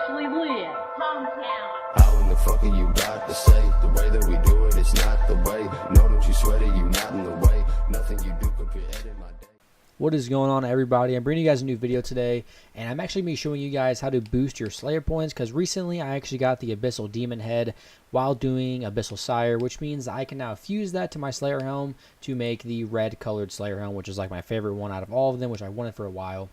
actually live. Hometown. How in the fuck are you got to say? The way that we do it, it's not the way. No, don't you sweat it, you not in the way. Nothing you do could edit my day. What is going on, everybody? I'm bringing you guys a new video today, and I'm actually going to be showing you guys how to boost your Slayer points, because recently I actually got the Abyssal Demon Head while doing Abyssal Sire, which means I can now fuse that to my Slayer Helm to make the red colored Slayer Helm, which is like my favorite one out of all of them, which I wanted for a while.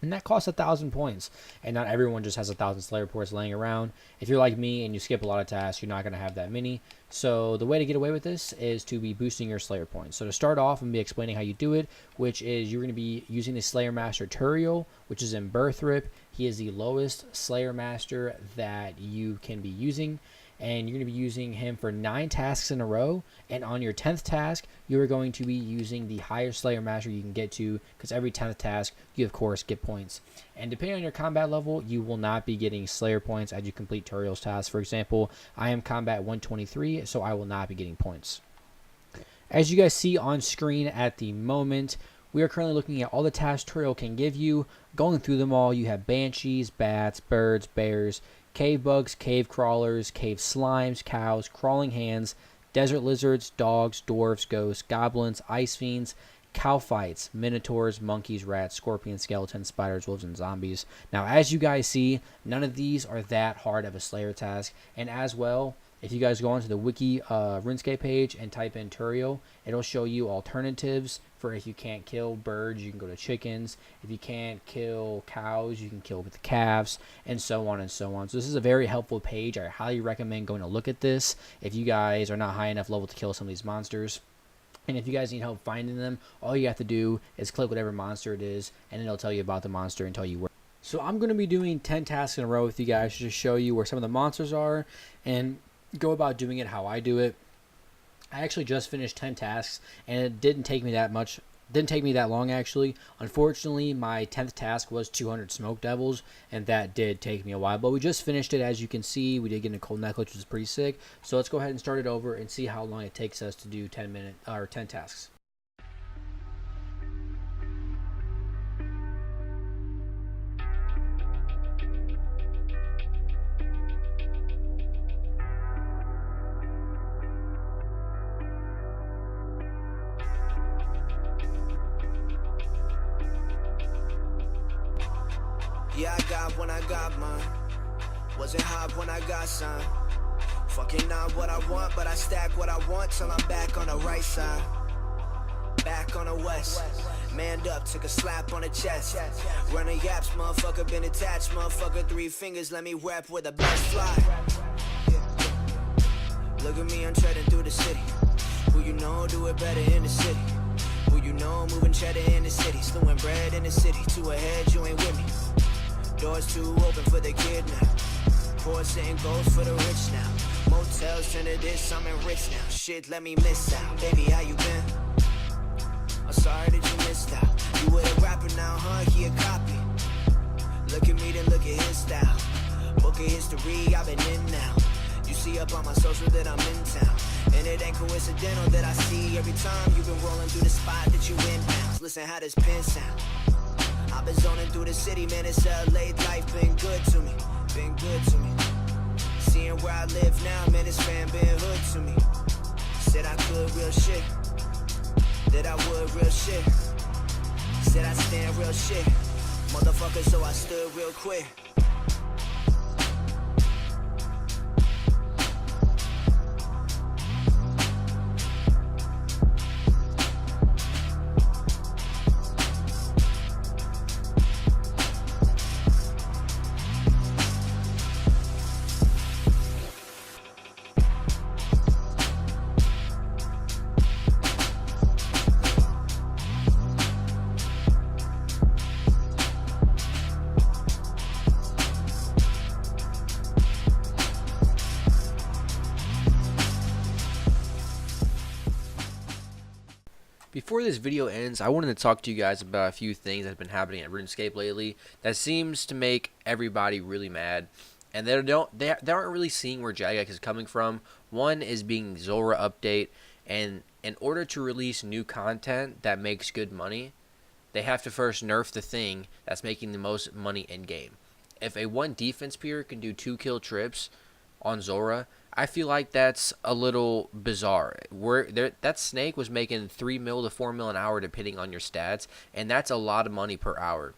And that costs 1,000 points, and not everyone just has 1,000 Slayer points laying around. If you're like me and you skip a lot of tasks, you're not going to have that many. So the way to get away with this is to be boosting your Slayer points. So to start off, I'm going to be explaining how you do it, which is you're going to be using the Slayer Master Turiel, which is in Birthrip. He is the lowest Slayer Master that you can be using, and you're going to be using him for 9 tasks in a row, and on your 10th task, you're going to be using the higher Slayer Master you can get to, because every 10th task, you of course get points. And depending on your combat level, you will not be getting Slayer points as you complete Turiel's tasks. For example, I am combat 123, so I will not be getting points. As you guys see on screen at the moment, we are currently looking at all the tasks Turiel can give you. Going through them all, you have Banshees, Bats, Birds, Bears, Cave Bugs, Cave Crawlers, Cave Slimes, Cows, Crawling Hands, Desert Lizards, Dogs, Dwarves, Ghosts, Goblins, Ice Fiends, Cow Fights, Minotaurs, Monkeys, Rats, Scorpions, Skeletons, Spiders, Wolves, and Zombies. Now, as you guys see, none of these are that hard of a Slayer task, and as well, if you guys go onto the wiki RuneScape page and type in Turiel, it'll show you alternatives for if you can't kill birds, you can go to chickens. If you can't kill cows, you can kill with the calves, and so on and so on. So this is a very helpful page. I highly recommend going to look at this if you guys are not high enough level to kill some of these monsters. And if you guys need help finding them, all you have to do is click whatever monster it is, and it'll tell you about the monster and tell you where. So I'm going to be doing 10 tasks in a row with you guys to just show you where some of the monsters are and go about doing it how I do it. I actually just finished 10 tasks, and it didn't take me that much. Didn't take me that long, actually. Unfortunately, my 10th task was 200 Smoke Devils, and that did take me a while. But we just finished it, as you can see. We did get a cold necklace, which is pretty sick. So let's go ahead and start it over and see how long it takes us to do 10 tasks. Yeah, I got when I got mine. Wasn't hot when I got signed. Fucking not what I want, but I stack what I want till I'm back on the right side. Back on the west. Manned up, took a slap on the chest. Running yaps, motherfucker been attached. Motherfucker 3 fingers, let me rap where the best fly. Look at me, I'm treading through the city. Who you know do it better in the city. Who you know moving cheddar in the city. Slewing bread in the city. 2 ahead, you ain't with me. Doors too open for the kid now. Poor sitting goals for the rich now. Motels turn to this, I'm enriched now. Shit, let me miss out. Baby, how you been? I'm sorry that you missed out. You with a rapper now, huh? He a copy. Look at me, then look at his style. Book of history, I've been in now. You see up on my social that I'm in town. And it ain't coincidental that I see every time you've been rolling through the spot that you in now. Listen how this pin sound. I've been zoning through the city, man, it's LA life, been good to me, been good to me. Seeing where I live now, man, this fan been hood to me. Said I could real shit, that I would real shit. Said I stand real shit, motherfucker, so I stood real quick. Before this video ends, I wanted to talk to you guys about a few things that have been happening at RuneScape lately that seems to make everybody really mad, and they aren't really seeing where Jagex is coming from. One is being Zora update, and in order to release new content that makes good money, they have to first nerf the thing that's making the most money in game. if a 1 defense peer can do 2 kill trips on Zora, I feel like that's a little bizarre. That snake was making 3 mil to 4 mil an hour depending on your stats, and that's a lot of money per hour.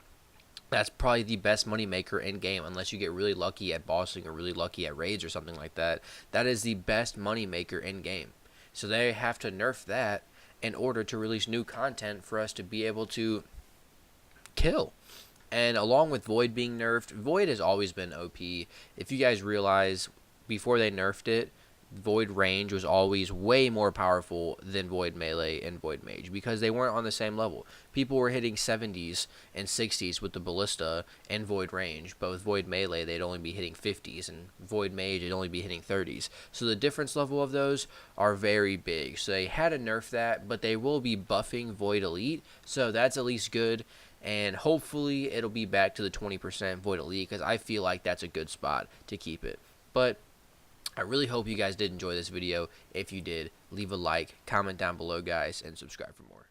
That's probably the best money maker in game, unless you get really lucky at bossing or really lucky at raids or something like that. That is the best money maker in game. So they have to nerf that in order to release new content for us to be able to kill. And along with Void being nerfed, Void has always been OP. If you guys realize, before they nerfed it, Void range was always way more powerful than Void melee and Void mage, because they weren't on the same level. People were hitting 70s and 60s with the ballista and Void range, but with Void melee they'd only be hitting 50s, and Void mage they'd only be hitting 30s. So the difference level of those are very big. So they had to nerf that, but they will be buffing Void elite, so that's at least good. And hopefully it'll be back to the 20% Void elite, because I feel like that's a good spot to keep it. But I really hope you guys did enjoy this video. If you did, leave a like, comment down below, guys, and subscribe for more.